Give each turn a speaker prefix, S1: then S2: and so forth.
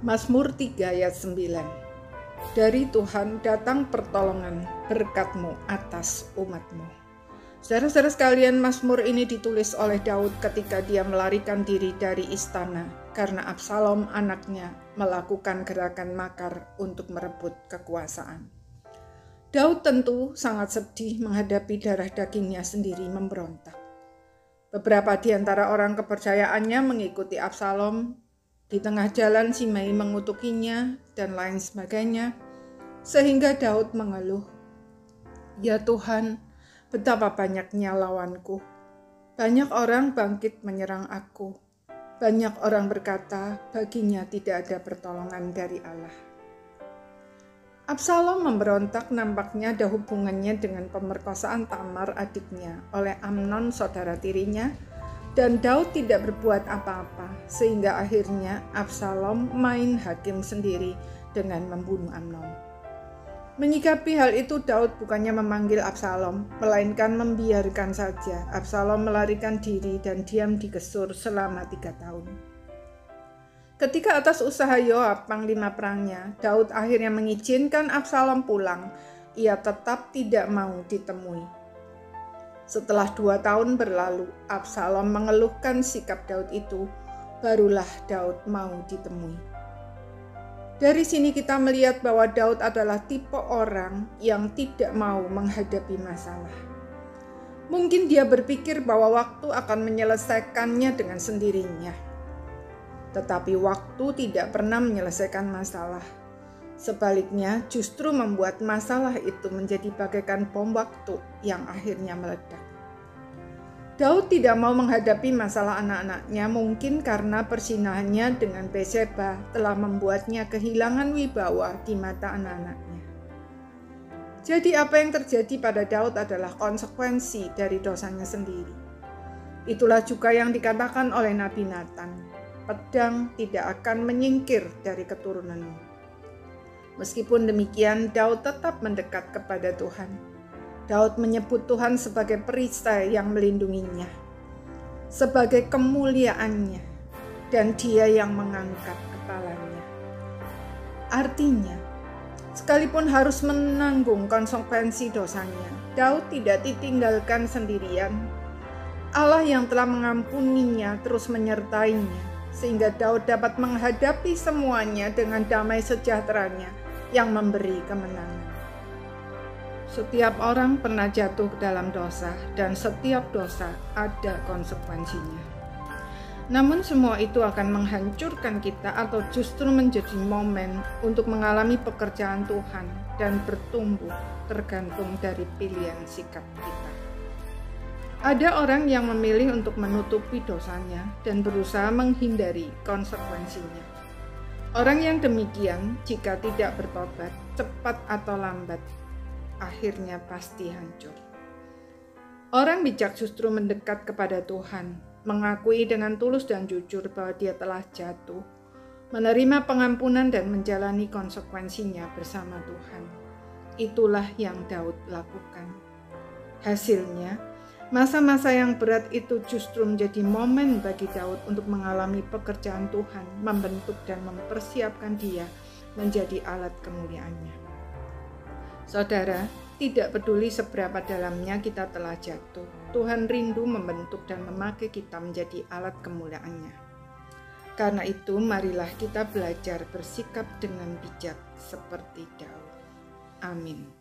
S1: Mazmur 3 ayat 9. Dari Tuhan datang pertolongan, berkat-Mu atas umat-Mu. Saudara-saudara sekalian, Mazmur ini ditulis oleh Daud ketika dia melarikan diri dari istana karena Absalom anaknya melakukan gerakan makar untuk merebut kekuasaan. Daud tentu sangat sedih menghadapi darah dagingnya sendiri memberontak. Beberapa di antara orang kepercayaannya mengikuti Absalom. Di tengah jalan Simei mengutukinya dan lain sebagainya, sehingga Daud mengeluh, "Ya Tuhan, betapa banyaknya lawanku. Banyak orang bangkit menyerang aku. Banyak orang berkata, baginya tidak ada pertolongan dari Allah." Absalom memberontak nampaknya ada hubungannya dengan pemerkosaan Tamar adiknya oleh Amnon saudara tirinya, dan Daud tidak berbuat apa-apa, sehingga akhirnya Absalom main hakim sendiri dengan membunuh Amnon. Menyikapi hal itu, Daud bukannya memanggil Absalom, melainkan membiarkan saja Absalom melarikan diri dan diam di Gesur selama 3 tahun. Ketika atas usaha Yoab, panglima perangnya, Daud akhirnya mengizinkan Absalom pulang. Ia tetap tidak mau ditemui. Setelah 2 tahun berlalu, Absalom mengeluhkan sikap Daud itu, barulah Daud mau ditemui. Dari sini kita melihat bahwa Daud adalah tipe orang yang tidak mau menghadapi masalah. Mungkin dia berpikir bahwa waktu akan menyelesaikannya dengan sendirinya. Tetapi waktu tidak pernah menyelesaikan masalah. Sebaliknya, justru membuat masalah itu menjadi bagaikan bom waktu yang akhirnya meledak. Daud tidak mau menghadapi masalah anak-anaknya, mungkin karena persinahannya dengan Batseba telah membuatnya kehilangan wibawa di mata anak-anaknya. Jadi apa yang terjadi pada Daud adalah konsekuensi dari dosanya sendiri. Itulah juga yang dikatakan oleh Nabi Nathan, "Pedang tidak akan menyingkir dari keturunanmu." Meskipun demikian, Daud tetap mendekat kepada Tuhan. Daud menyebut Tuhan sebagai perisai yang melindunginya, sebagai kemuliaannya, dan Dia yang mengangkat kepalanya. Artinya, sekalipun harus menanggung konsekuensi dosanya, Daud tidak ditinggalkan sendirian. Allah yang telah mengampuninya terus menyertainya, sehingga Daud dapat menghadapi semuanya dengan damai sejahteranya yang memberi kemenangan. Setiap orang pernah jatuh ke dalam dosa, dan setiap dosa ada konsekuensinya. Namun semua itu akan menghancurkan kita atau justru menjadi momen untuk mengalami pekerjaan Tuhan dan bertumbuh tergantung dari pilihan sikap kita. Ada orang yang memilih untuk menutupi dosanya dan berusaha menghindari konsekuensinya. Orang yang demikian, jika tidak bertobat, cepat atau lambat, akhirnya pasti hancur. Orang bijak justru mendekat kepada Tuhan, mengakui dengan tulus dan jujur bahwa dia telah jatuh, menerima pengampunan dan menjalani konsekuensinya bersama Tuhan. Itulah yang Daud lakukan. Hasilnya, masa-masa yang berat itu justru menjadi momen bagi Daud untuk mengalami pekerjaan Tuhan, membentuk dan mempersiapkan dia menjadi alat kemuliaannya. Saudara, tidak peduli seberapa dalamnya kita telah jatuh, Tuhan rindu membentuk dan memakai kita menjadi alat kemuliaannya. Karena itu, marilah kita belajar bersikap dengan bijak seperti Daud. Amin.